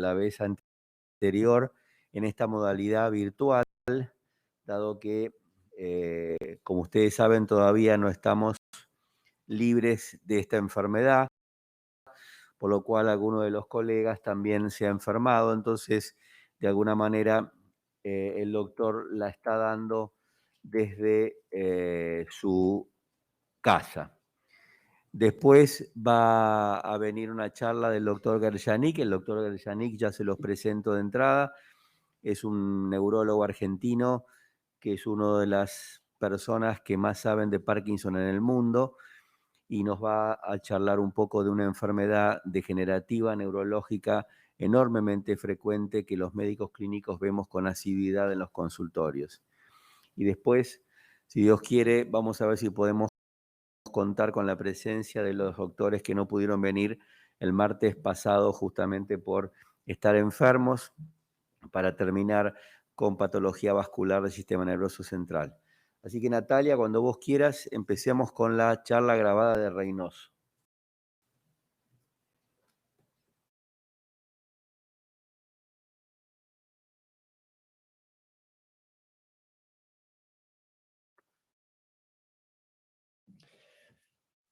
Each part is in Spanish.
la vez anterior en esta modalidad virtual, dado que, como ustedes saben, todavía no estamos libres de esta enfermedad, por lo cual alguno de los colegas también se ha enfermado, entonces, de alguna manera, el doctor la está dando desde su casa. Después va a venir una charla del doctor Gerjanik. El doctor Gerjanik ya se los presento de entrada. Es un neurólogo argentino que es una de las personas que más saben de Parkinson en el mundo y nos va a charlar un poco de una enfermedad degenerativa neurológica enormemente frecuente que los médicos clínicos vemos con asiduidad en los consultorios. Y después, si Dios quiere, vamos a ver si podemos contar con la presencia de los doctores que no pudieron venir el martes pasado justamente por estar enfermos, para terminar con patología vascular del sistema nervioso central. Así que Natalia, cuando vos quieras, empecemos con la charla grabada de Reynoso.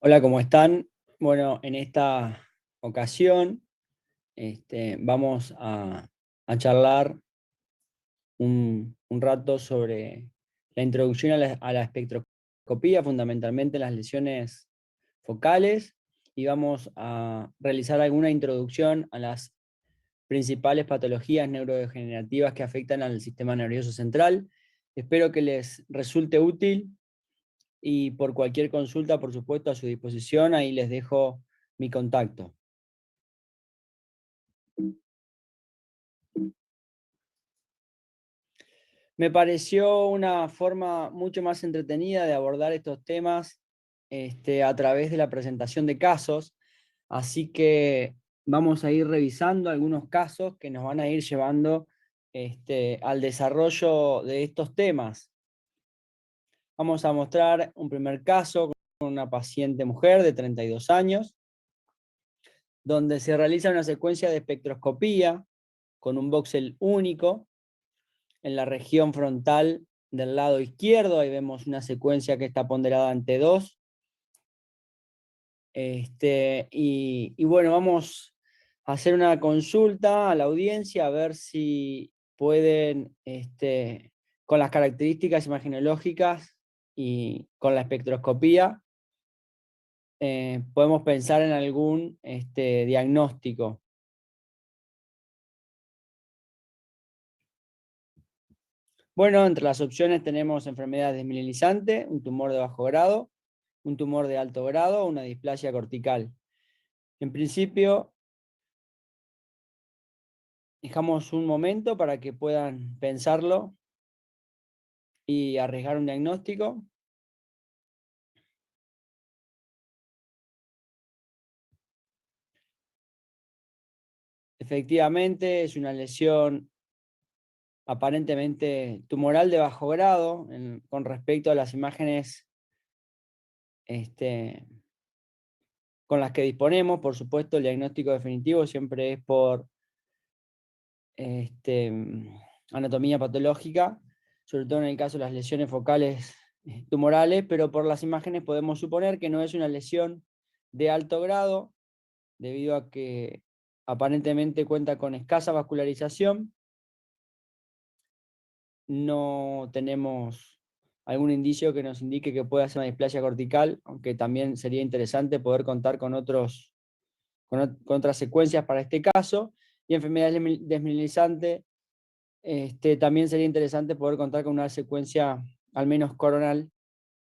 Hola, ¿cómo están? Bueno, en esta ocasión vamos a charlar un rato sobre la introducción a la espectroscopía, fundamentalmente las lesiones focales, y vamos a realizar alguna introducción a las principales patologías neurodegenerativas que afectan al sistema nervioso central. Espero que les resulte útil. Y por cualquier consulta, por supuesto, a su disposición, ahí les dejo mi contacto. Me pareció una forma mucho más entretenida de abordar estos temas a través de la presentación de casos, así que vamos a ir revisando algunos casos que nos van a ir llevando al desarrollo de estos temas. Vamos a mostrar un primer caso con una paciente mujer de 32 años, donde se realiza una secuencia de espectroscopía con un voxel único en la región frontal del lado izquierdo. Ahí vemos una secuencia que está ponderada ante 2. Y bueno, vamos a hacer una consulta a la audiencia a ver si pueden, con las características imagenológicas y con la espectroscopía, podemos pensar en algún diagnóstico. Bueno, entre las opciones tenemos enfermedad desmielinizante, un tumor de bajo grado, un tumor de alto grado o una displasia cortical. En principio, dejamos un momento para que puedan pensarlo y arriesgar un diagnóstico. Efectivamente, es una lesión aparentemente tumoral de bajo grado con respecto a las imágenes con las que disponemos. Por supuesto, el diagnóstico definitivo siempre es por anatomía patológica, sobre todo en el caso de las lesiones focales tumorales, pero por las imágenes podemos suponer que no es una lesión de alto grado, debido a que aparentemente cuenta con escasa vascularización. No tenemos algún indicio que nos indique que pueda ser una displasia cortical, aunque también sería interesante poder contar con con otras secuencias para este caso. Y enfermedad desmielinizante, también sería interesante poder contar con una secuencia al menos coronal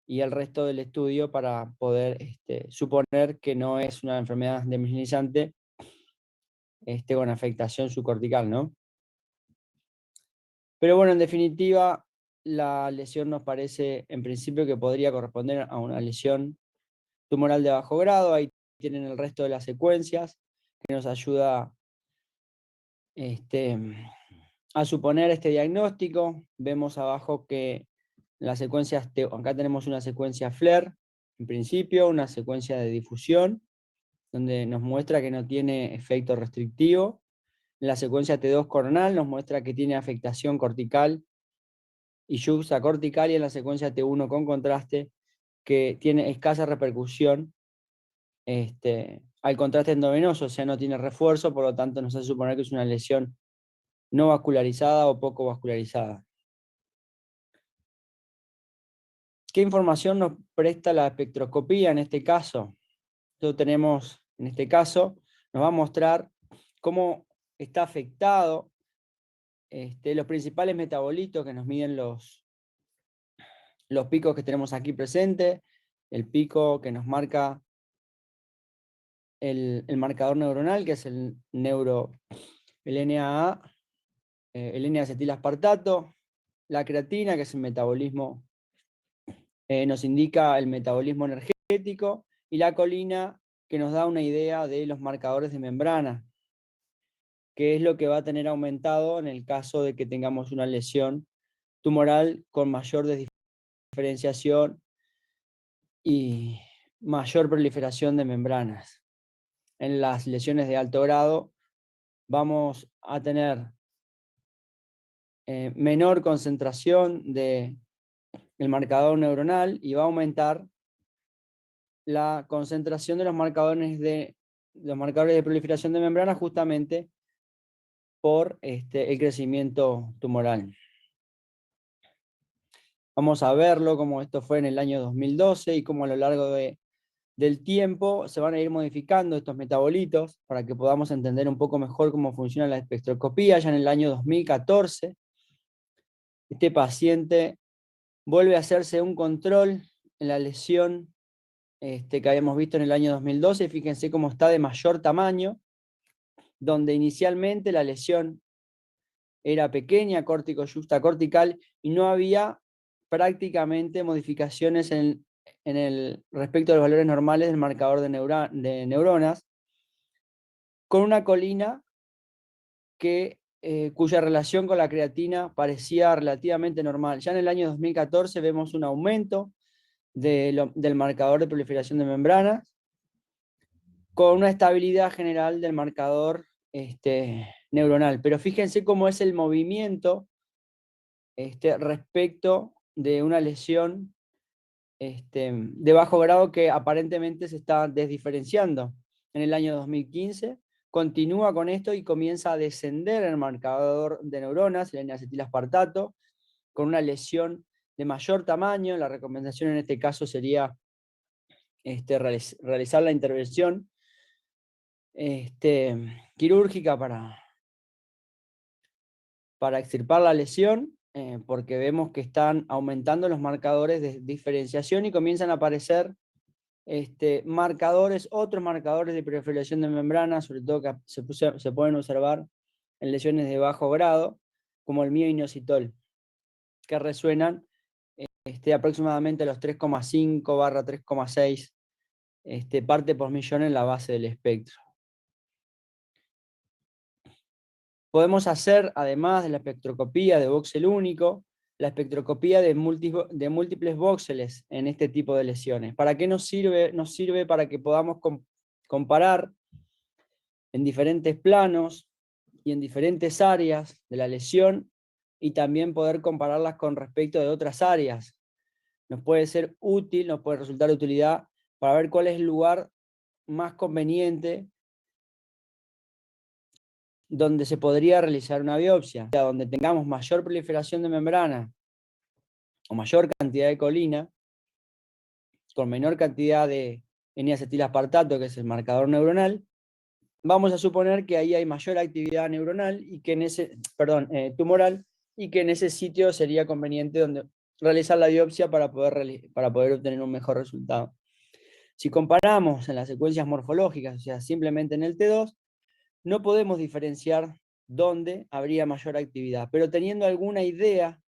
y el resto del estudio para poder suponer que no es una enfermedad desmielinizante con afectación subcortical, ¿no? Pero bueno, en definitiva, la lesión nos parece en principio que podría corresponder a una lesión tumoral de bajo grado. Ahí tienen el resto de las secuencias que nos ayuda a suponer este diagnóstico. Vemos abajo que las secuencias, acá tenemos una secuencia FLAIR, en principio, una secuencia de difusión, donde nos muestra que no tiene efecto restrictivo. En la secuencia T2 coronal nos muestra que tiene afectación cortical y yuxtacortical, y en la secuencia T1 con contraste que tiene escasa repercusión al contraste endovenoso, o sea, no tiene refuerzo, por lo tanto nos hace suponer que es una lesión no vascularizada o poco vascularizada. ¿Qué información nos presta la espectroscopía en este caso? Entonces tenemos, en este caso, nos va a mostrar cómo está afectado los principales metabolitos que nos miden los picos que tenemos aquí presentes, el pico que nos marca el marcador neuronal, que es el NAA, el N-acetilaspartato, la creatina, que es el metabolismo, nos indica el metabolismo energético, y la colina, que nos da una idea de los marcadores de membrana, que es lo que va a tener aumentado en el caso de que tengamos una lesión tumoral con mayor diferenciación y mayor proliferación de membranas. En las lesiones de alto grado vamos a tener menor concentración del marcador neuronal y va a aumentar la concentración de los marcadores de proliferación de membranas, justamente por el crecimiento tumoral. Vamos a verlo como esto fue en el año 2012 y cómo a lo largo del tiempo se van a ir modificando estos metabolitos para que podamos entender un poco mejor cómo funciona la espectroscopía. Ya en el año 2014, este paciente vuelve a hacerse un control en la lesión que habíamos visto en el año 2012. Fíjense cómo está de mayor tamaño, donde inicialmente la lesión era pequeña, córtico-yuxtacortical, y no había prácticamente modificaciones en el respecto a los valores normales del marcador de neuronas, con una colina cuya relación con la creatina parecía relativamente normal. Ya en el año 2014 vemos un aumento del marcador de proliferación de membranas, con una estabilidad general del marcador neuronal. Pero fíjense cómo es el movimiento respecto de una lesión de bajo grado que aparentemente se está desdiferenciando. En el año 2015 continúa con esto y comienza a descender el marcador de neuronas, el N-acetilaspartato, con una lesión de mayor tamaño. La recomendación en este caso sería realizar la intervención quirúrgica para extirpar la lesión, porque vemos que están aumentando los marcadores de diferenciación y comienzan a aparecer otros marcadores de proliferación de membranas, sobre todo que se pueden observar en lesiones de bajo grado, como el mioinositol, que resuenan aproximadamente a los 3,5/3,6 parte por millón en la base del espectro. Podemos hacer, además de la espectroscopía de voxel único, la espectroscopía de múltiples voxeles en este tipo de lesiones. ¿Para qué nos sirve? Nos sirve para que podamos comparar en diferentes planos y en diferentes áreas de la lesión, y también poder compararlas con respecto de otras áreas. Nos puede ser útil, nos puede resultar de utilidad para ver cuál es el lugar más conveniente donde se podría realizar una biopsia, donde tengamos mayor proliferación de membrana o mayor cantidad de colina, con menor cantidad de N-acetilaspartato, que es el marcador neuronal. Vamos a suponer que ahí hay mayor actividad neuronal y que tumoral, y que en ese sitio sería conveniente donde realizar la biopsia para poder obtener un mejor resultado. Si comparamos en las secuencias morfológicas, o sea, simplemente en el T2, no podemos diferenciar dónde habría mayor actividad, pero teniendo alguna idea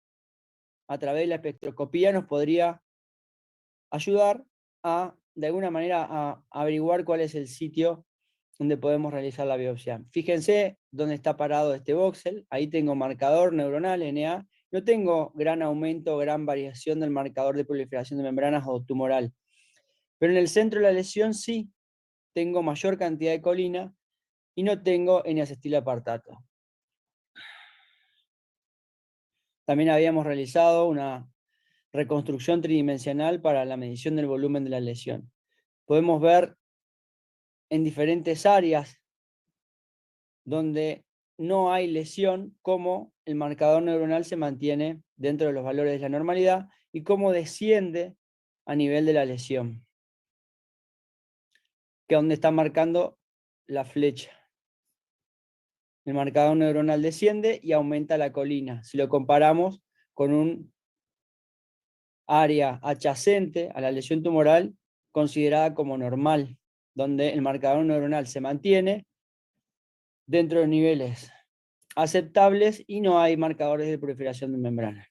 a través de la espectroscopía nos podría ayudar de alguna manera a averiguar cuál es el sitio donde podemos realizar la biopsia. Fíjense dónde está parado este voxel. Ahí tengo marcador neuronal, NA. No tengo gran aumento o gran variación del marcador de proliferación de membranas o tumoral. Pero en el centro de la lesión sí tengo mayor cantidad de colina, y no tengo N-acetilapartato. También habíamos realizado una reconstrucción tridimensional para la medición del volumen de la lesión. Podemos ver en diferentes áreas donde no hay lesión cómo el marcador neuronal se mantiene dentro de los valores de la normalidad y cómo desciende a nivel de la lesión, que es donde está marcando la flecha. El marcador neuronal desciende y aumenta la colina. Si lo comparamos con un área adyacente a la lesión tumoral considerada como normal, donde el marcador neuronal se mantiene dentro de niveles aceptables y no hay marcadores de proliferación de membrana.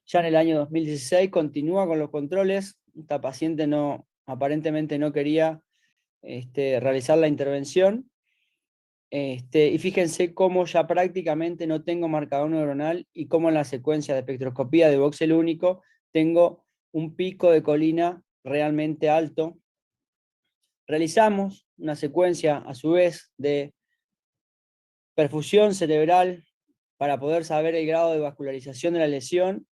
Ya en el año 2016 continúa con los controles. Esta paciente aparentemente no quería realizar la intervención. Y fíjense cómo ya prácticamente no tengo marcador neuronal y cómo en la secuencia de espectroscopía de voxel único tengo un pico de colina realmente alto. Realizamos una secuencia a su vez de perfusión cerebral para poder saber el grado de vascularización de la lesión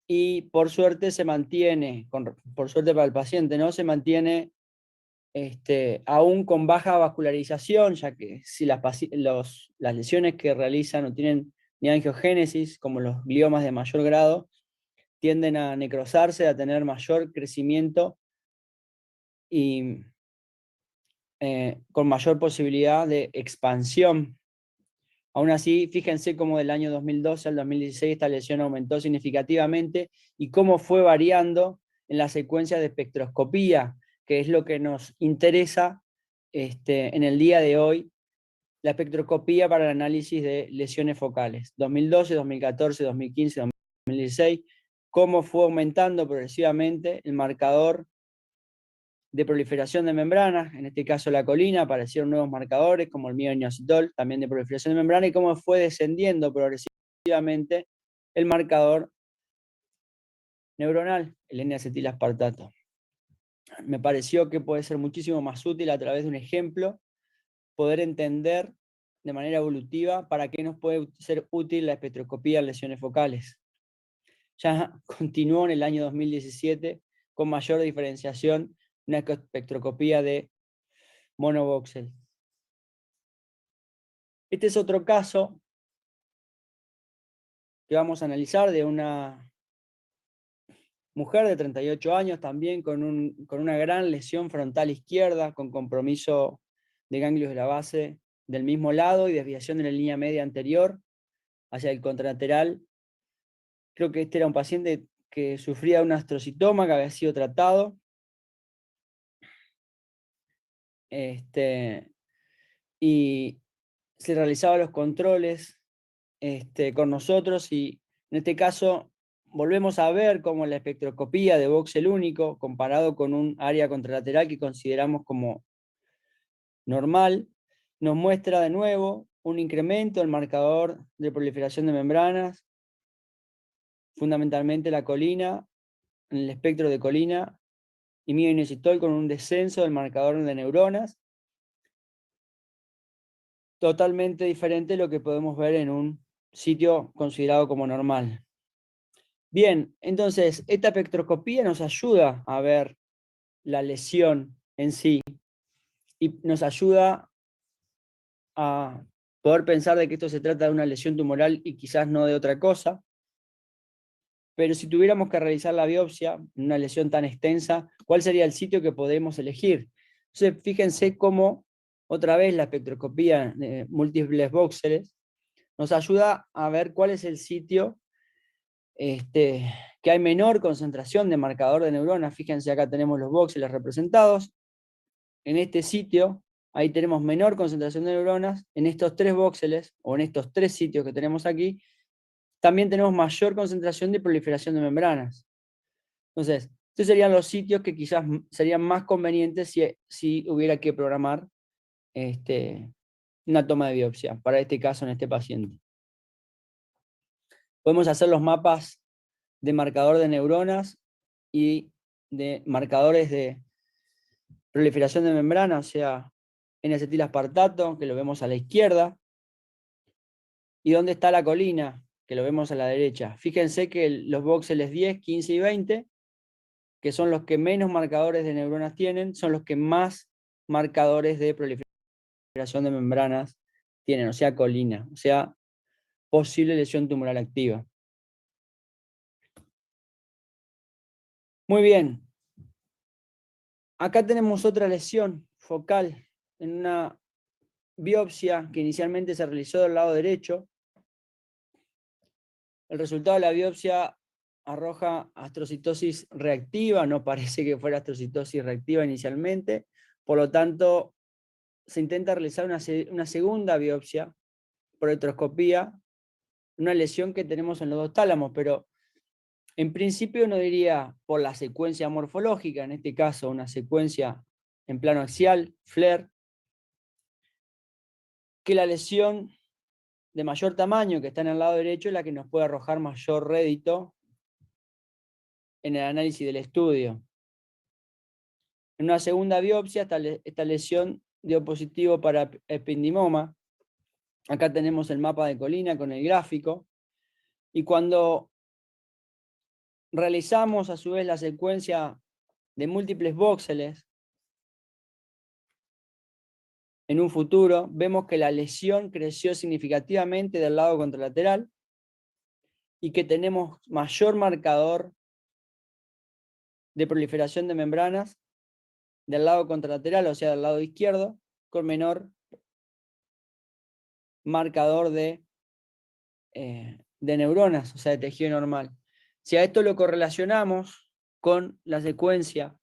y por suerte se mantiene, por suerte para el paciente, ¿no? Se mantiene aún con baja vascularización, ya que si las lesiones que realizan no tienen ni angiogénesis, como los gliomas de mayor grado, tienden a necrosarse, a tener mayor crecimiento y con mayor posibilidad de expansión. Aún así, fíjense cómo del año 2012 al 2016 esta lesión aumentó significativamente y cómo fue variando en la secuencia de espectroscopía, que es lo que nos interesa en el día de hoy, la espectroscopía para el análisis de lesiones focales. 2012, 2014, 2015, 2016, cómo fue aumentando progresivamente el marcador de proliferación de membranas, en este caso la colina, aparecieron nuevos marcadores como el mioinositol, también de proliferación de membrana, y cómo fue descendiendo progresivamente el marcador neuronal, el N-acetilaspartato. Me pareció que puede ser muchísimo más útil a través de un ejemplo, poder entender de manera evolutiva para qué nos puede ser útil la espectroscopía en lesiones focales. Ya continuó en el año 2017 con mayor diferenciación una espectroscopía de monovoxel. Este es otro caso que vamos a analizar de una mujer de 38 años también con una gran lesión frontal izquierda, con compromiso de ganglios de la base del mismo lado y desviación de la línea media anterior hacia el contralateral. Creo que este era un paciente que sufría un astrocitoma que había sido tratado. Y se realizaban los controles con nosotros y en este caso volvemos a ver cómo la espectroscopía de voxel único comparado con un área contralateral que consideramos como normal nos muestra de nuevo un incremento del marcador de proliferación de membranas, fundamentalmente la colina, en el espectro de colina y mioinositol con un descenso del marcador de neuronas, totalmente diferente de lo que podemos ver en un sitio considerado como normal. Bien, entonces esta espectroscopía nos ayuda a ver la lesión en sí y nos ayuda a poder pensar de que esto se trata de una lesión tumoral y quizás no de otra cosa. Pero si tuviéramos que realizar la biopsia en una lesión tan extensa, ¿cuál sería el sitio que podemos elegir? Entonces, fíjense cómo otra vez la espectroscopía de múltiples voxeles nos ayuda a ver cuál es el sitio que hay menor concentración de marcador de neuronas. Fíjense, acá tenemos los voxeles representados. En este sitio, ahí tenemos menor concentración de neuronas. En estos tres voxeles, o en estos tres sitios que tenemos aquí, también tenemos mayor concentración de proliferación de membranas. Entonces, estos serían los sitios que quizás serían más convenientes si hubiera que programar una toma de biopsia, para este caso en este paciente. Podemos hacer los mapas de marcador de neuronas y de marcadores de proliferación de membrana, o sea, N-acetilaspartato, que lo vemos a la izquierda. ¿Y dónde está la colina? Que lo vemos a la derecha. Fíjense que los voxeles 10, 15 y 20, que son los que menos marcadores de neuronas tienen, son los que más marcadores de proliferación de membranas tienen, o sea, colina, o sea, posible lesión tumoral activa. Muy bien. Acá tenemos otra lesión focal en una biopsia que inicialmente se realizó del lado derecho. El resultado de la biopsia arroja astrocitosis reactiva, no parece que fuera astrocitosis reactiva inicialmente, por lo tanto se intenta realizar una segunda biopsia por electroscopía, una lesión que tenemos en los dos tálamos, pero en principio uno diría por la secuencia morfológica, en este caso una secuencia en plano axial, FLAIR, que la lesión de mayor tamaño que está en el lado derecho es la que nos puede arrojar mayor rédito en el análisis del estudio. En una segunda biopsia, esta lesión dio positivo para ependimoma. Acá tenemos el mapa de colina con el gráfico. Y cuando realizamos a su vez la secuencia de múltiples voxeles, en un futuro, vemos que la lesión creció significativamente del lado contralateral y que tenemos mayor marcador de proliferación de membranas del lado contralateral, o sea, del lado izquierdo, con menor marcador de neuronas, o sea, de tejido normal. Si a esto lo correlacionamos con la secuencia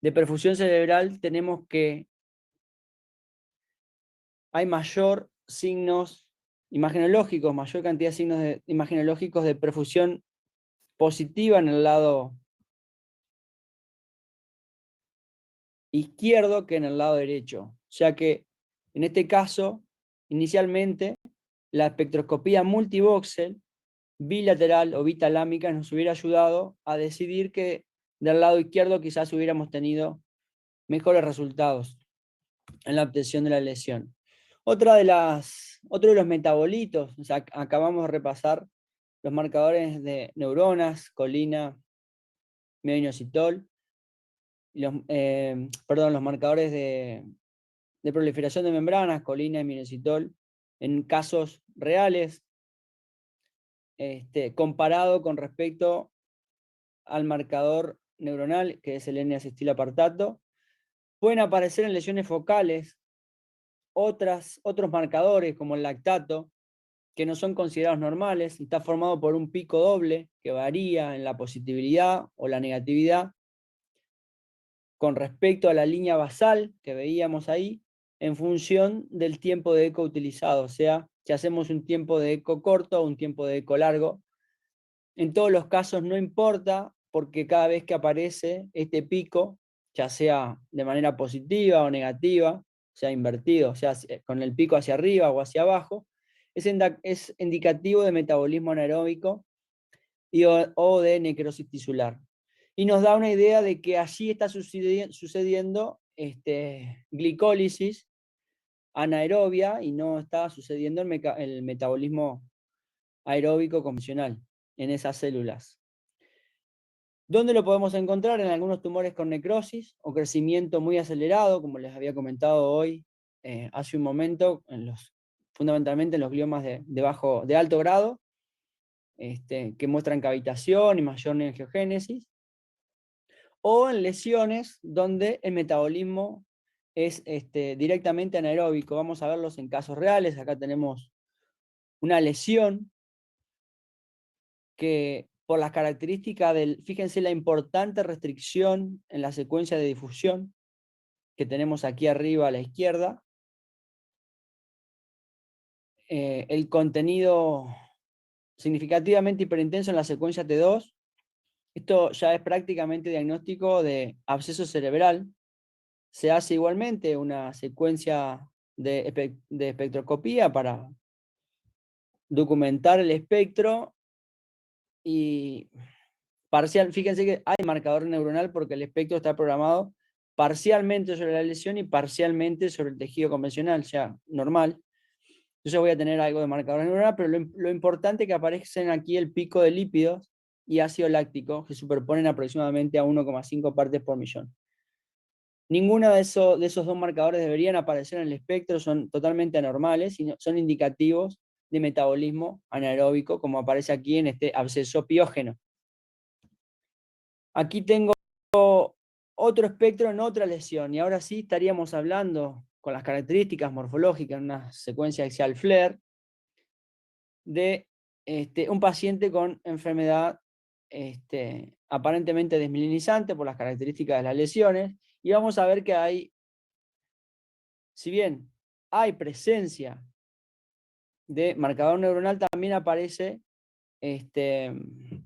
de perfusión cerebral, tenemos que hay mayor signos imagenológicos, mayor cantidad de signos imagenológicos de perfusión positiva en el lado izquierdo que en el lado derecho. O sea que, en este caso, inicialmente, la espectroscopía multivoxel bilateral o bitalámica nos hubiera ayudado a decidir que del lado izquierdo quizás hubiéramos tenido mejores resultados en la obtención de la lesión. Otro de los metabolitos, o sea, acabamos de repasar los marcadores de neuronas, colina, mioinositol, los marcadores de proliferación de membranas, colina y mioinositol, en casos reales, comparado con respecto al marcador neuronal, que es el N-acetilapartato, pueden aparecer en lesiones focales otros marcadores, como el lactato, que no son considerados normales, y está formado por un pico doble que varía en la positividad o la negatividad con respecto a la línea basal que veíamos ahí, en función del tiempo de eco utilizado, o sea, si hacemos un tiempo de eco corto o un tiempo de eco largo. En todos los casos no importa, porque cada vez que aparece este pico, ya sea de manera positiva o negativa, o sea, invertido, o sea, con el pico hacia arriba o hacia abajo, es indicativo de metabolismo anaeróbico o de necrosis tisular. Y nos da una idea de que allí está sucediendo glicólisis anaerobia y no está sucediendo el metabolismo aeróbico convencional en esas células. ¿Dónde lo podemos encontrar? En algunos tumores con necrosis o crecimiento muy acelerado, como les había comentado hoy hace un momento, fundamentalmente en los gliomas de alto grado, que muestran cavitación y mayor neogeogénesis, o en lesiones donde el metabolismo es directamente anaeróbico. Vamos a verlos en casos reales. Acá tenemos una lesión que por las características fíjense la importante restricción en la secuencia de difusión que tenemos aquí arriba a la izquierda. El contenido significativamente hiperintenso en la secuencia T2. Esto ya es prácticamente diagnóstico de absceso cerebral. Se hace igualmente una secuencia de espectroscopía para documentar el espectro y fíjense que hay marcador neuronal porque el espectro está programado parcialmente sobre la lesión y parcialmente sobre el tejido convencional, ya normal. Entonces voy a tener algo de marcador neuronal, pero lo importante es que aparecen aquí el pico de lípidos y ácido láctico, que superponen aproximadamente a 1,5 partes por millón. Ninguno de esos dos marcadores deberían aparecer en el espectro, son totalmente anormales y son indicativos de metabolismo anaeróbico, como aparece aquí en este absceso piógeno. Aquí tengo otro espectro en otra lesión, y ahora sí estaríamos hablando con las características morfológicas en una secuencia axial FLAIR de un paciente con enfermedad aparentemente desmielinizante por las características de las lesiones, y vamos a ver que hay, si bien hay presencia de marcador neuronal, también aparece el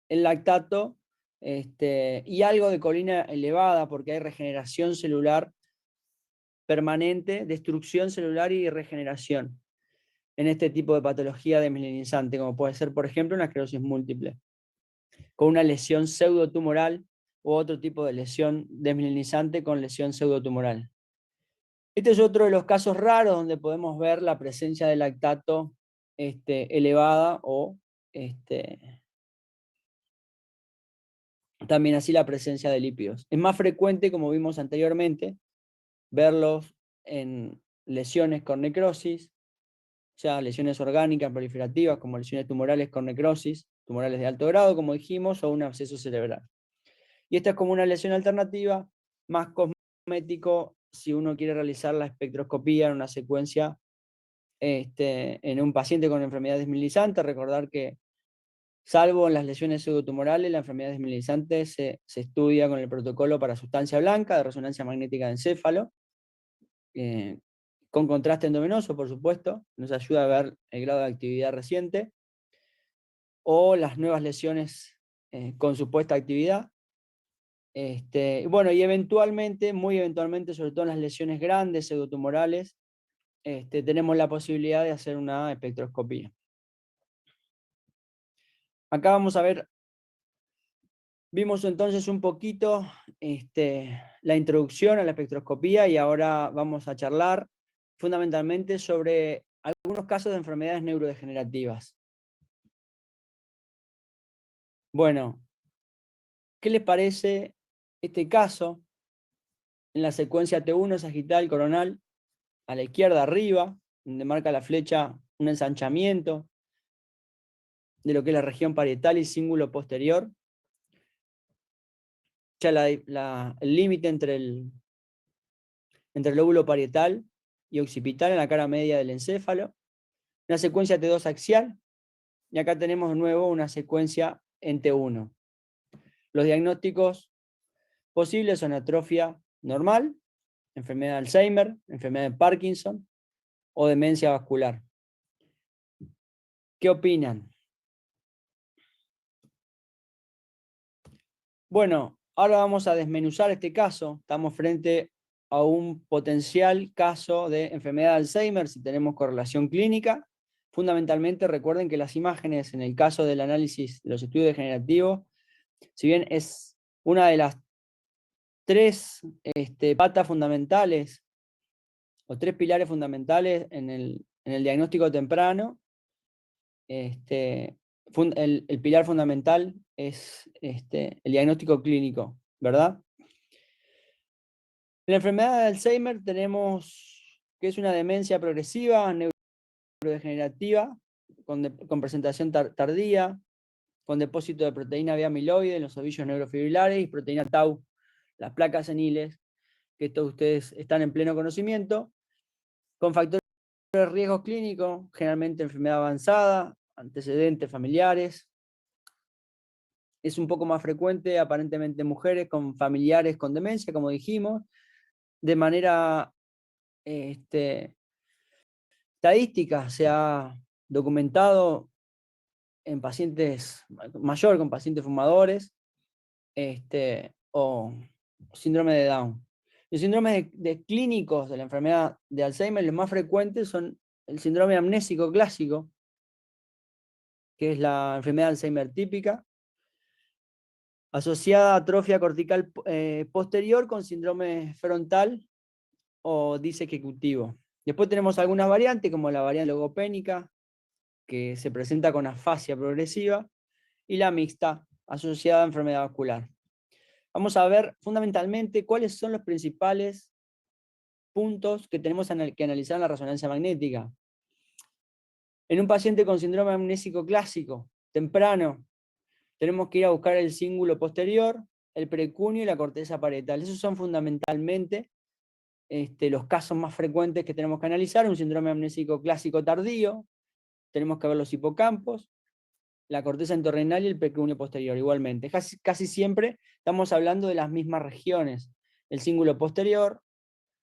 lactato y algo de colina elevada, porque hay regeneración celular permanente, destrucción celular y regeneración en este tipo de patología desmielinizante, como puede ser, por ejemplo, una esclerosis múltiple, con una lesión pseudotumoral u otro tipo de lesión desmielinizante con lesión pseudotumoral. Este es otro de los casos raros donde podemos ver la presencia de lactato elevada o también así la presencia de lípidos. Es más frecuente, como vimos anteriormente, verlos en lesiones con necrosis, o sea, lesiones orgánicas proliferativas como lesiones tumorales con necrosis, tumorales de alto grado, como dijimos, o un absceso cerebral. Y esta es como una lesión alternativa, más cosmético, si uno quiere realizar la espectroscopía en una secuencia en un paciente con enfermedad desmielinizante. Recordar que, salvo en las lesiones pseudotumorales, la enfermedad desmielinizante se estudia con el protocolo para sustancia blanca de resonancia magnética de encéfalo, con contraste endovenoso, por supuesto, nos ayuda a ver el grado de actividad reciente, o las nuevas lesiones con supuesta actividad. Bueno, y eventualmente, muy eventualmente, sobre todo en las lesiones grandes, pseudotumorales, tenemos la posibilidad de hacer una espectroscopía. Acá vamos a ver, vimos entonces un poquito la introducción a la espectroscopía, y ahora vamos a charlar fundamentalmente sobre algunos casos de enfermedades neurodegenerativas. Bueno, ¿qué les parece este caso? En la secuencia T1 sagital coronal, a la izquierda arriba, donde marca la flecha un ensanchamiento de lo que es la región parietal y cíngulo posterior. Ya el límite entre el lóbulo parietal y occipital en la cara media del encéfalo. Una secuencia T2 axial, y acá tenemos de nuevo una secuencia en T1. Los diagnósticos posibles son atrofia normal, enfermedad de Alzheimer, enfermedad de Parkinson o demencia vascular. ¿Qué opinan? Bueno, ahora vamos a desmenuzar este caso. Estamos frente a un potencial caso de enfermedad de Alzheimer si tenemos correlación clínica. Fundamentalmente, recuerden que las imágenes en el caso del análisis de los estudios degenerativos, si bien es una de las tres patas fundamentales o tres pilares fundamentales en el diagnóstico temprano, el pilar fundamental es el diagnóstico clínico, ¿verdad? En la enfermedad de Alzheimer tenemos que es una demencia progresiva, neurodegenerativa, con presentación tardía, con depósito de proteína vía amiloide en los ovillos neurofibrilares y proteína tau, las placas seniles, que todos ustedes están en pleno conocimiento, con factores de riesgo clínico, generalmente enfermedad avanzada, antecedentes familiares. Es un poco más frecuente aparentemente en mujeres con familiares con demencia, como dijimos. De manera estadística se ha documentado en pacientes mayor, con pacientes fumadores, o síndrome de Down. Los síndromes de clínicos de la enfermedad de Alzheimer, los más frecuentes son el síndrome amnésico clásico, que es la enfermedad de Alzheimer típica, asociada a atrofia cortical posterior con síndrome frontal o disejecutivo. Después tenemos algunas variantes, como la variante logopénica, que se presenta con afasia progresiva, y la mixta, asociada a enfermedad vascular. Vamos a ver fundamentalmente cuáles son los principales puntos que tenemos que analizar en la resonancia magnética. En un paciente con síndrome amnésico clásico, temprano, tenemos que ir a buscar el cíngulo posterior, el precunio y la corteza parietal. Esos son fundamentalmente los casos más frecuentes que tenemos que analizar. Un síndrome amnésico clásico tardío, tenemos que ver los hipocampos, la corteza entorrenal y el precunio posterior, igualmente. Casi siempre estamos hablando de las mismas regiones, el cíngulo posterior,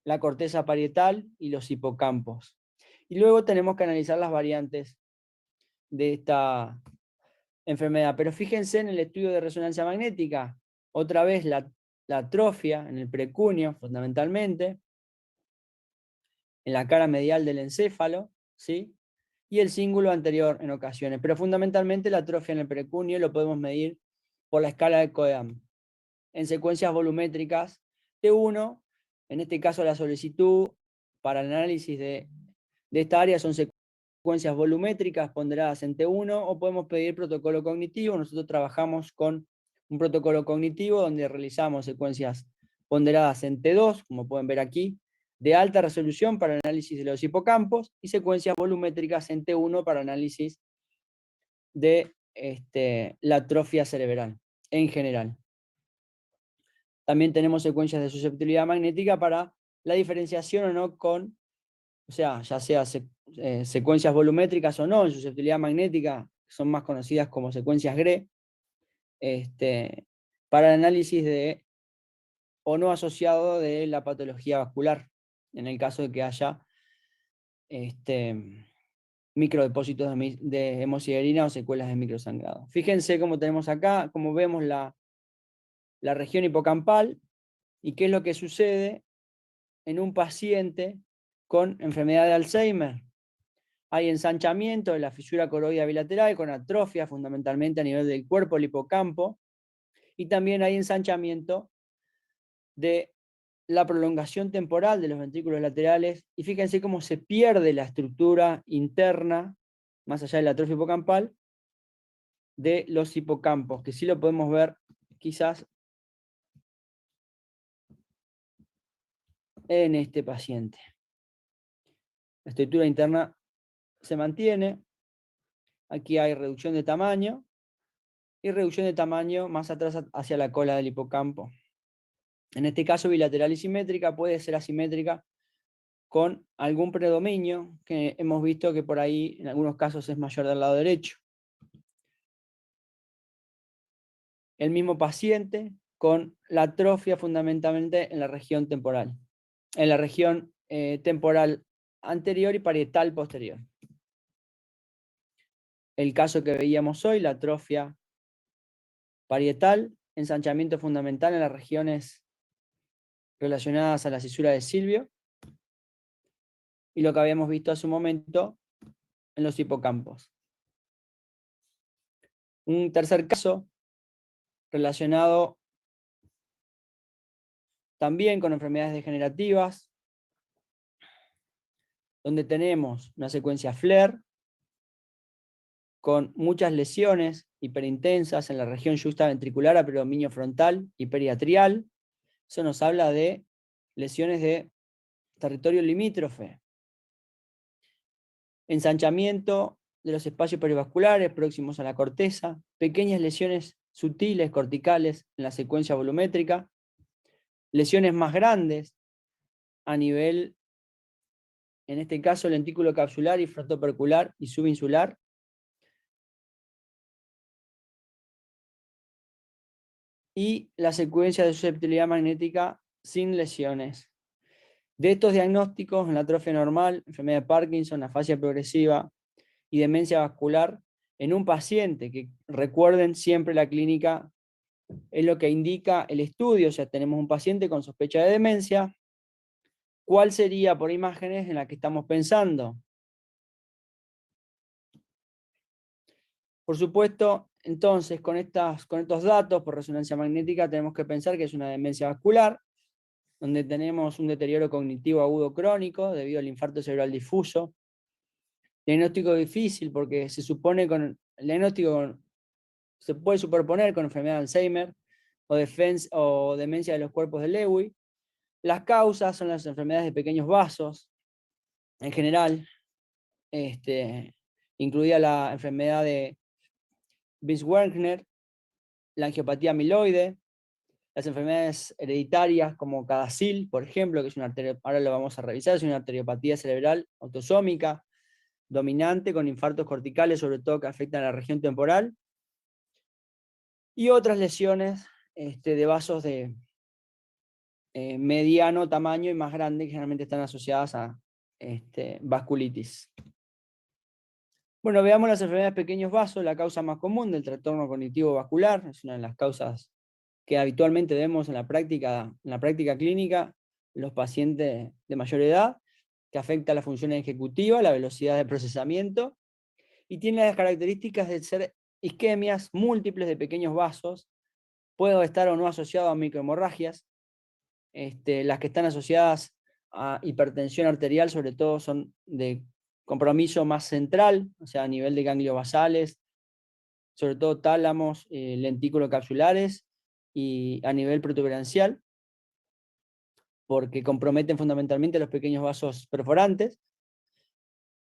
la corteza parietal y los hipocampos. Y luego tenemos que analizar las variantes de esta enfermedad. Pero fíjense en el estudio de resonancia magnética, otra vez la atrofia en el precunio, fundamentalmente, en la cara medial del encéfalo, ¿sí? Y el cíngulo anterior en ocasiones. Pero fundamentalmente la atrofia en el precunio lo podemos medir por la escala de Cohen en secuencias volumétricas T1. En este caso la solicitud para el análisis de esta área son secuencias volumétricas ponderadas en T1, o podemos pedir protocolo cognitivo. Nosotros trabajamos con un protocolo cognitivo donde realizamos secuencias ponderadas en T2, como pueden ver aquí, de alta resolución para el análisis de los hipocampos, y secuencias volumétricas en T1 para análisis de la atrofia cerebral en general. También tenemos secuencias de susceptibilidad magnética para la diferenciación o no con, ya sea secuencias volumétricas o no, en susceptibilidad magnética, son más conocidas como secuencias GRE, para el análisis de o no asociado de la patología vascular, en el caso de que haya microdepósitos de hemosiderina o secuelas de microsangrado. Fíjense cómo tenemos acá, como vemos la región hipocampal, y qué es lo que sucede en un paciente con enfermedad de Alzheimer. Hay ensanchamiento de la fisura coroidea bilateral con atrofia fundamentalmente a nivel del cuerpo, el hipocampo, y también hay ensanchamiento de la prolongación temporal de los ventrículos laterales, y fíjense cómo se pierde la estructura interna, más allá de la atrofia hipocampal, de los hipocampos, que sí lo podemos ver quizás en este paciente. La estructura interna se mantiene, aquí hay reducción de tamaño, y reducción de tamaño más atrás hacia la cola del hipocampo. En este caso bilateral y simétrica, puede ser asimétrica con algún predominio, que hemos visto que por ahí en algunos casos es mayor del lado derecho. El mismo paciente con la atrofia fundamentalmente en la región temporal, en la región temporal anterior y parietal posterior. El caso que veíamos hoy, la atrofia parietal, ensanchamiento fundamental en las regiones relacionadas a la cisura de Silvio, y lo que habíamos visto hace un momento en los hipocampos. Un tercer caso relacionado también con enfermedades degenerativas, donde tenemos una secuencia FLAIR con muchas lesiones hiperintensas en la región yuxtaventricular a predominio frontal y periatrial. Eso nos habla de lesiones de territorio limítrofe. Ensanchamiento de los espacios perivasculares próximos a la corteza, pequeñas lesiones sutiles corticales en la secuencia volumétrica, lesiones más grandes a nivel, en este caso, lentículo capsular y frontopercular y subinsular, y la secuencia de susceptibilidad magnética sin lesiones. De estos diagnósticos, en la atrofia normal, enfermedad de Parkinson, afasia progresiva y demencia vascular, en un paciente, que recuerden siempre la clínica es lo que indica el estudio, o sea, tenemos un paciente con sospecha de demencia, ¿cuál sería por imágenes en la que estamos pensando? Por supuesto, entonces, con estos datos por resonancia magnética, tenemos que pensar que es una demencia vascular, donde tenemos un deterioro cognitivo agudo crónico debido al infarto cerebral difuso. Diagnóstico difícil porque se supone el diagnóstico se puede superponer con enfermedad de Alzheimer o demencia de los cuerpos de Lewy. Las causas son las enfermedades de pequeños vasos, en general, incluida la enfermedad de Binswanger, la angiopatía amiloide, las enfermedades hereditarias como CADASIL, por ejemplo, que es ahora lo vamos a revisar, es una arteriopatía cerebral autosómica, dominante con infartos corticales, sobre todo que afectan a la región temporal, y otras lesiones de vasos de mediano tamaño y más grande, que generalmente están asociadas a vasculitis. Bueno, veamos las enfermedades de pequeños vasos, la causa más común del trastorno cognitivo vascular, es una de las causas que habitualmente vemos en la práctica clínica, los pacientes de mayor edad, que afecta la función ejecutiva, la velocidad de procesamiento, y tiene las características de ser isquemias múltiples de pequeños vasos, puede estar o no asociado a microhemorragias. Las que están asociadas a hipertensión arterial, sobre todo, son de compromiso más central, o sea, a nivel de ganglios basales, sobre todo tálamos, lentículos capsulares, y a nivel protuberancial, porque comprometen fundamentalmente los pequeños vasos perforantes.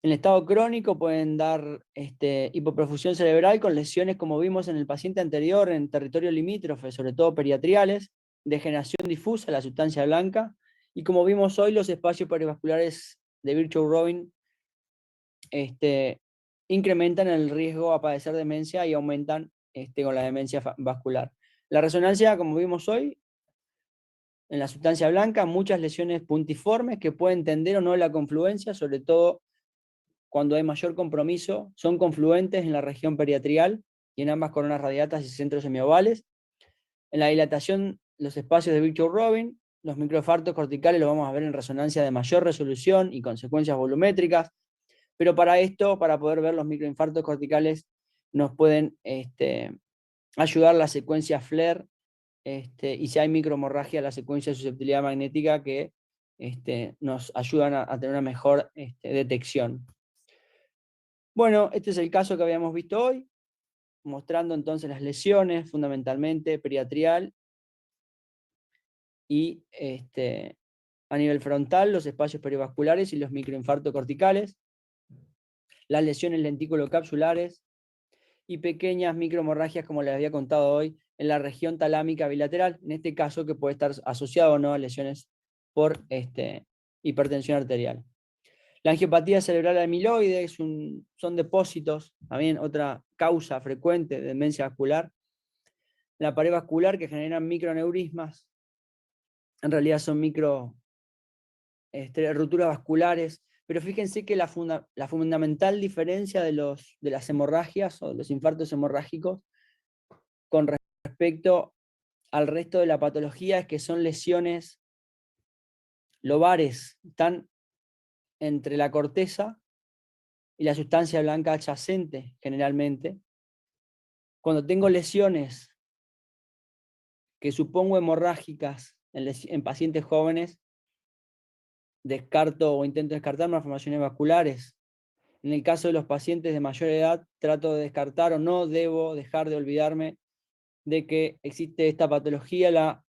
En el estado crónico pueden dar hipoperfusión cerebral con lesiones, como vimos en el paciente anterior, en territorio limítrofe, sobre todo periatriales, degeneración difusa, la sustancia blanca, y como vimos hoy, los espacios perivasculares de Virchow-Robin incrementan el riesgo a padecer demencia y aumentan con la demencia vascular. La resonancia, como vimos hoy, en la sustancia blanca, muchas lesiones puntiformes que pueden tender o no a la confluencia, sobre todo cuando hay mayor compromiso, son confluentes en la región periatrial y en ambas coronas radiatas y centros semiovales. En la dilatación, los espacios de Virchow-Robin, los microinfartos corticales los vamos a ver en resonancia de mayor resolución y consecuencias volumétricas, pero para esto, para poder ver los microinfartos corticales, nos pueden ayudar la secuencia FLAIR, y si hay microhemorragia, la secuencia de susceptibilidad magnética, que nos ayudan a tener una mejor detección. Bueno, este es el caso que habíamos visto hoy, mostrando entonces las lesiones, fundamentalmente periatrial, y a nivel frontal, los espacios perivasculares y los microinfartos corticales, las lesiones lenticulocapsulares y pequeñas microhemorragias, como les había contado hoy, en la región talámica bilateral, en este caso que puede estar asociado o no a lesiones por hipertensión arterial. La angiopatía cerebral amiloide son depósitos, también otra causa frecuente de demencia vascular. La pared vascular, que generan microneurismas, en realidad son rupturas vasculares, pero fíjense que la fundamental diferencia de las hemorragias o de los infartos hemorrágicos con respecto al resto de la patología es que son lesiones lobares, están entre la corteza y la sustancia blanca adyacente, generalmente. Cuando tengo lesiones que supongo hemorrágicas en pacientes jóvenes, descarto o intento descartar malformaciones vasculares. En el caso de los pacientes de mayor edad, trato de descartar o no debo dejar de olvidarme de que existe esta patología, la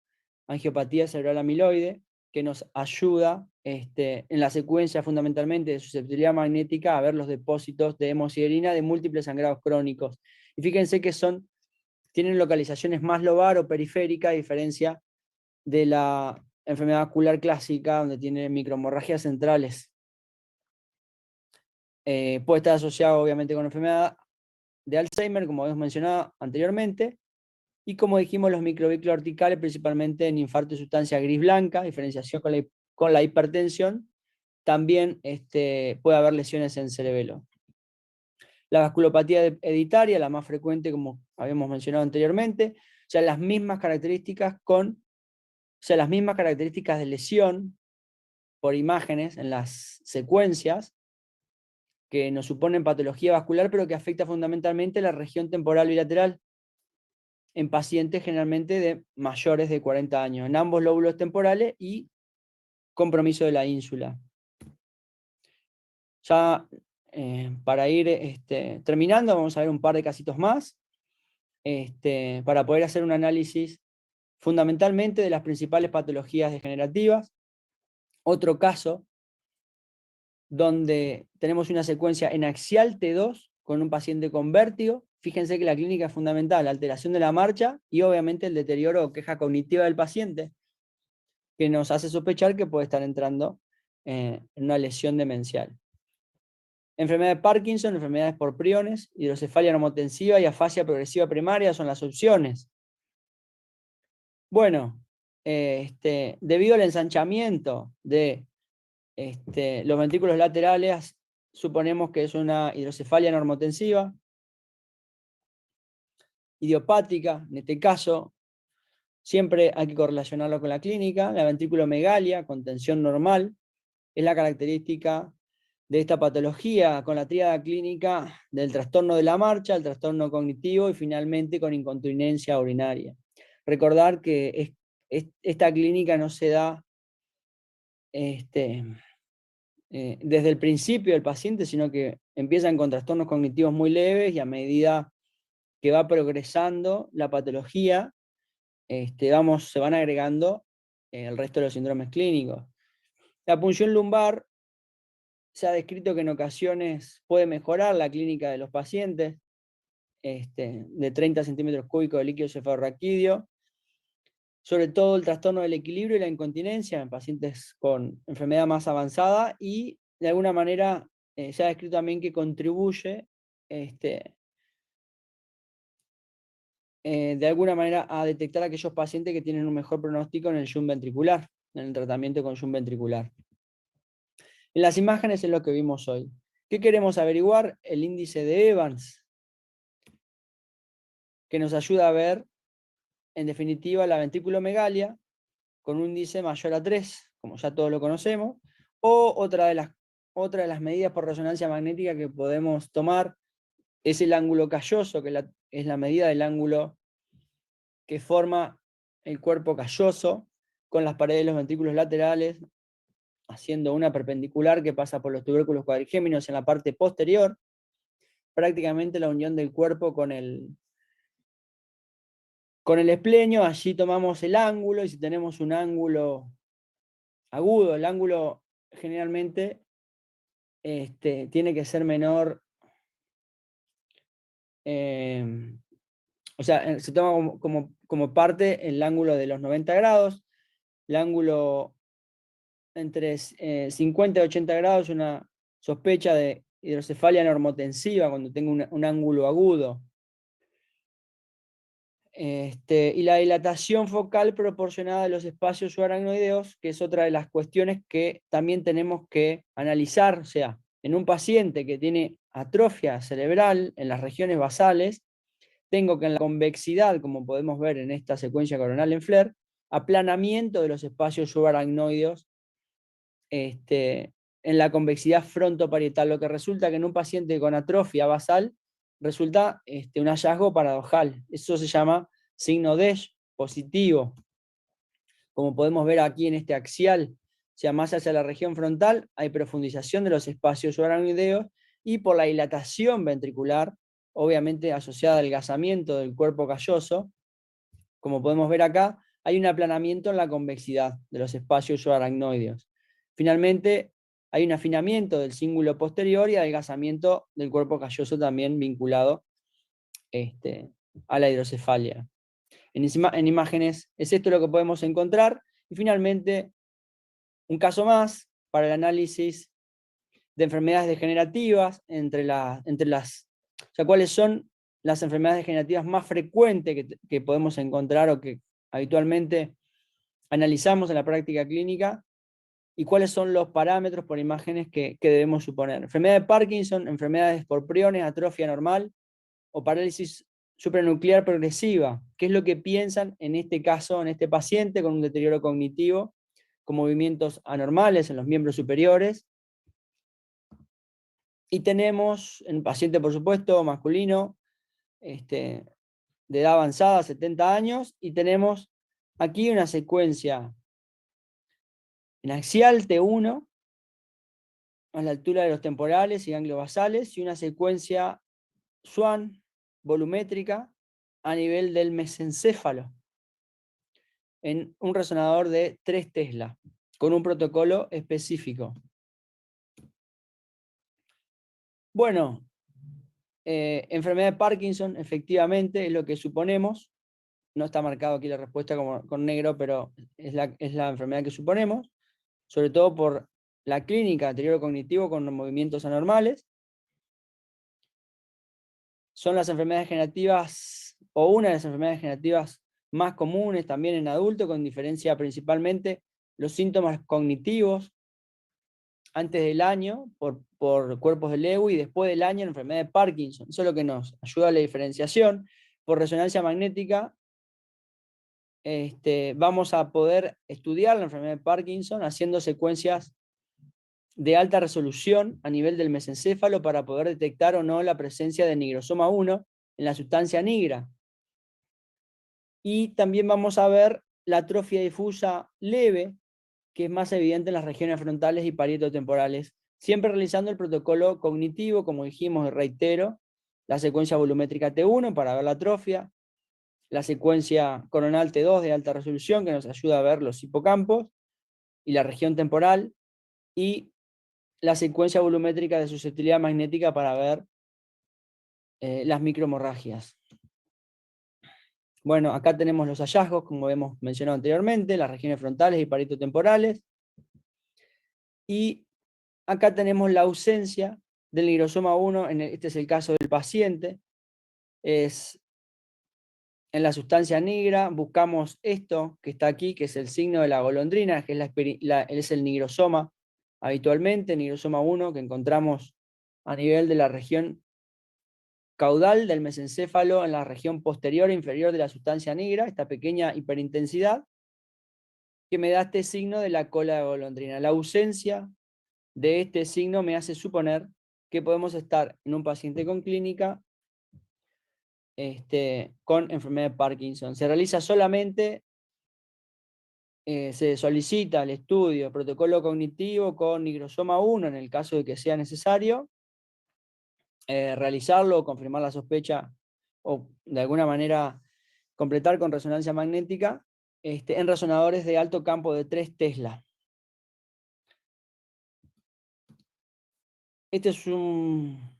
angiopatía cerebral amiloide, que nos ayuda en la secuencia fundamentalmente de susceptibilidad magnética a ver los depósitos de hemosiderina de múltiples sangrados crónicos. Y fíjense que tienen localizaciones más lobar o periférica, a diferencia de la enfermedad vascular clásica, donde tiene microhemorragias centrales. Puede estar asociado obviamente con la enfermedad de Alzheimer, como hemos mencionado anteriormente, y como dijimos, los microvehículos articulares, principalmente en infarto de sustancia gris blanca, diferenciación con la hipertensión, también puede haber lesiones en cerebelo. La vasculopatía hereditaria, la más frecuente, como habíamos mencionado anteriormente, o sea, las mismas características de lesión por imágenes en las secuencias, que nos suponen patología vascular, pero que afecta fundamentalmente la región temporal bilateral en pacientes generalmente de mayores de 40 años, en ambos lóbulos temporales y compromiso de la ínsula. Ya para ir terminando, vamos a ver un par de casitos más, para poder hacer un análisis fundamentalmente de las principales patologías degenerativas. Otro caso donde tenemos una secuencia en axial T2 con un paciente con vértigo. Fíjense que la clínica es fundamental, la alteración de la marcha y obviamente el deterioro o queja cognitiva del paciente, que nos hace sospechar que puede estar entrando en una lesión demencial. Enfermedad de Parkinson, enfermedades por priones, hidrocefalia normotensiva y afasia progresiva primaria son las opciones. Bueno, debido al ensanchamiento de los ventrículos laterales, suponemos que es una hidrocefalia normotensiva, idiopática, en este caso, siempre hay que correlacionarlo con la clínica. La ventriculomegalia, con tensión normal, es la característica de esta patología, con la tríada clínica del trastorno de la marcha, el trastorno cognitivo y finalmente con incontinencia urinaria. Recordar que esta clínica no se da desde el principio del paciente, sino que empiezan con trastornos cognitivos muy leves y a medida que va progresando la patología, se van agregando el resto de los síndromes clínicos. La punción lumbar se ha descrito que en ocasiones puede mejorar la clínica de los pacientes, de 30 centímetros cúbicos de líquido cefalorraquídeo, sobre todo el trastorno del equilibrio y la incontinencia en pacientes con enfermedad más avanzada, y de alguna manera se ha descrito también que contribuye de alguna manera a detectar a aquellos pacientes que tienen un mejor pronóstico en el shunt ventricular, en el tratamiento con shunt ventricular. En las imágenes es lo que vimos hoy. ¿Qué queremos averiguar? El índice de Evans, que nos ayuda a ver, en definitiva, la ventriculomegalia con un índice mayor a 3, como ya todos lo conocemos, o otra de las medidas por resonancia magnética que podemos tomar es el ángulo calloso, que es la medida del ángulo que forma el cuerpo calloso con las paredes de los ventrículos laterales, haciendo una perpendicular que pasa por los tubérculos cuadrigéminos en la parte posterior, prácticamente la unión del cuerpo con el esplenio. Allí tomamos el ángulo, y si tenemos un ángulo agudo, el ángulo generalmente tiene que ser menor, o sea, se toma como parte el ángulo de los 90 grados, el ángulo entre 50 y 80 grados, una sospecha de hidrocefalia normotensiva cuando tengo un ángulo agudo. Y la dilatación focal proporcionada de los espacios subaracnoideos, que es otra de las cuestiones que también tenemos que analizar. O sea, en un paciente que tiene atrofia cerebral en las regiones basales, tengo que en la convexidad, como podemos ver en esta secuencia coronal en FLAIR, aplanamiento de los espacios subaracnoideos en la convexidad frontoparietal, lo que resulta que en un paciente con atrofia basal resulta un hallazgo paradojal. Eso se llama signo DESH positivo. Como podemos ver aquí en este axial, o sea, más hacia la región frontal, hay profundización de los espacios subaracnoideos, y por la dilatación ventricular, obviamente asociada al adelgazamiento del cuerpo calloso, como podemos ver acá, hay un aplanamiento en la convexidad de los espacios subaracnoideos. Finalmente, hay un afinamiento del cíngulo posterior y adelgazamiento del cuerpo calloso también vinculado a la hidrocefalia. En imágenes es esto lo que podemos encontrar. Y finalmente, un caso más para el análisis de enfermedades degenerativas, o sea, cuáles son las enfermedades degenerativas más frecuentes que podemos encontrar o que habitualmente analizamos en la práctica clínica, y cuáles son los parámetros por imágenes que debemos suponer. Enfermedad de Parkinson, enfermedades por priones, atrofia normal o parálisis supranuclear progresiva. ¿Qué es lo que piensan en este caso, en este paciente con un deterioro cognitivo, con movimientos anormales en los miembros superiores? Y tenemos en paciente, por supuesto, masculino, de edad avanzada, 70 años, y tenemos aquí una secuencia en axial T1, a la altura de los temporales y ganglios basales, y una secuencia Schwann volumétrica a nivel del mesencéfalo, en un resonador de 3 Tesla, con un protocolo específico. Bueno, enfermedad de Parkinson, efectivamente, es lo que suponemos. No está marcado aquí la respuesta con negro, pero es la enfermedad que suponemos, sobre todo por la clínica, deterioro cognitivo con movimientos anormales. Son las enfermedades degenerativas, o una de las enfermedades degenerativas más comunes también en adultos, con diferencia principalmente los síntomas cognitivos antes del año por cuerpos de Lewy y después del año en enfermedad de Parkinson. Eso es lo que nos ayuda a la diferenciación. Por resonancia magnética vamos a poder estudiar la enfermedad de Parkinson haciendo secuencias de alta resolución a nivel del mesencéfalo para poder detectar o no la presencia de nigrosoma 1 en la sustancia nigra. Y también vamos a ver la atrofia difusa leve, que es más evidente en las regiones frontales y parietotemporales, siempre realizando el protocolo cognitivo, como dijimos, reitero, la secuencia volumétrica T1 para ver la atrofia, la secuencia coronal T2 de alta resolución, que nos ayuda a ver los hipocampos y la región temporal, y la secuencia volumétrica de susceptibilidad magnética para ver las microhemorragias. Bueno, acá tenemos los hallazgos, como hemos mencionado anteriormente, las regiones frontales y parietotemporales. Y acá tenemos la ausencia del nigrosoma 1, este es el caso del paciente, es en la sustancia negra, buscamos esto que está aquí, que es el signo de la golondrina, que es el nigrosoma habitualmente, nigrosoma 1, que encontramos a nivel de la región caudal del mesencéfalo, en la región posterior e inferior de la sustancia negra, esta pequeña hiperintensidad, que me da este signo de la cola de golondrina. La ausencia de este signo me hace suponer que podemos estar en un paciente con clínica con enfermedad de Parkinson. Se realiza solamente, se solicita el estudio, protocolo cognitivo con nigrosoma 1 en el caso de que sea necesario, realizarlo o confirmar la sospecha o de alguna manera completar con resonancia magnética en resonadores de alto campo de 3 Tesla. Este es un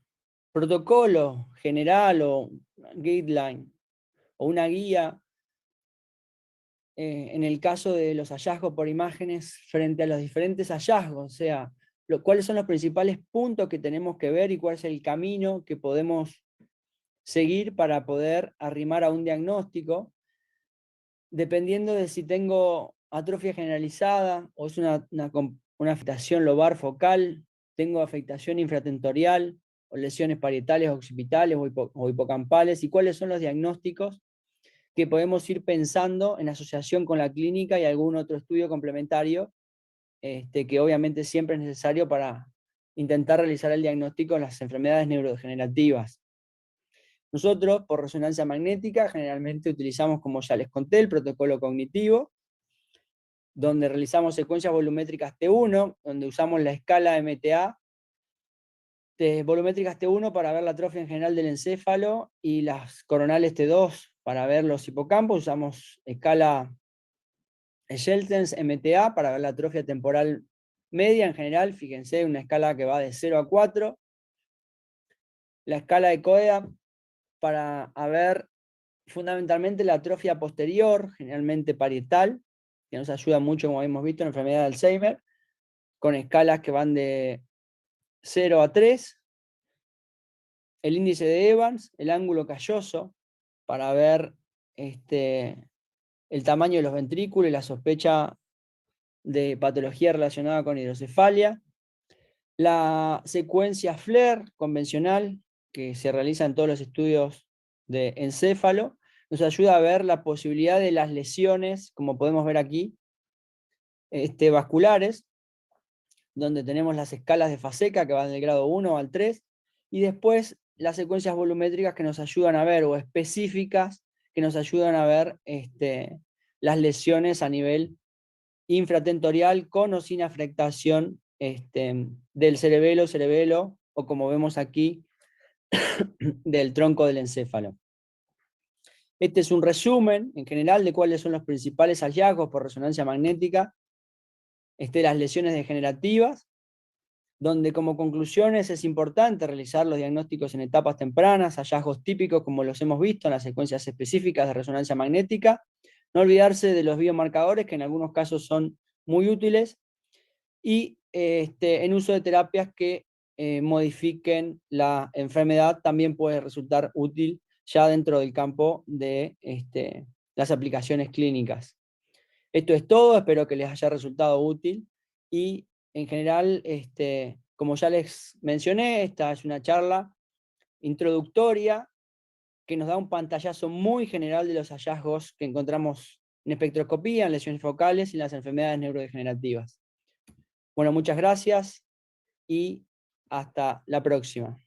protocolo general o guideline o una guía en el caso de los hallazgos por imágenes frente a los diferentes hallazgos, o sea, cuáles son los principales puntos que tenemos que ver y cuál es el camino que podemos seguir para poder arrimar a un diagnóstico, dependiendo de si tengo atrofia generalizada o es una afectación lobar focal, tengo afectación infratentorial o lesiones parietales, occipitales o hipocampales, y cuáles son los diagnósticos que podemos ir pensando en asociación con la clínica y algún otro estudio complementario, que obviamente siempre es necesario para intentar realizar el diagnóstico de las enfermedades neurodegenerativas. Nosotros, por resonancia magnética, generalmente utilizamos, como ya les conté, el protocolo cognitivo, donde realizamos secuencias volumétricas T1, donde usamos la escala MTA, volumétricas T1 para ver la atrofia en general del encéfalo y las coronales T2 para ver los hipocampos. Usamos escala Scheltens MTA para ver la atrofia temporal media en general, fíjense, una escala que va de 0 a 4. La escala de Coeda para ver fundamentalmente la atrofia posterior, generalmente parietal, que nos ayuda mucho, como hemos visto, en la enfermedad de Alzheimer, con escalas que van de 0 a 3. El índice de Evans, el ángulo calloso, para ver el tamaño de los ventrículos y la sospecha de patología relacionada con hidrocefalia. La secuencia FLAIR convencional, que se realiza en todos los estudios de encéfalo, nos ayuda a ver la posibilidad de las lesiones, como podemos ver aquí, vasculares, donde tenemos las escalas de Faseca que van del grado 1 al 3, y después las secuencias volumétricas que nos ayudan a ver, o específicas, que nos ayudan a ver las lesiones a nivel infratentorial con o sin afectación del cerebelo, o como vemos aquí, del tronco del encéfalo. Este es un resumen en general de cuáles son los principales hallazgos por resonancia magnética, las lesiones degenerativas, donde como conclusiones es importante realizar los diagnósticos en etapas tempranas, hallazgos típicos como los hemos visto en las secuencias específicas de resonancia magnética, no olvidarse de los biomarcadores que en algunos casos son muy útiles, y en uso de terapias que modifiquen la enfermedad también puede resultar útil ya dentro del campo de las aplicaciones clínicas. Esto es todo, espero que les haya resultado útil, y en general, como ya les mencioné, esta es una charla introductoria que nos da un pantallazo muy general de los hallazgos que encontramos en espectroscopía, en lesiones focales y en las enfermedades neurodegenerativas. Bueno, muchas gracias y hasta la próxima.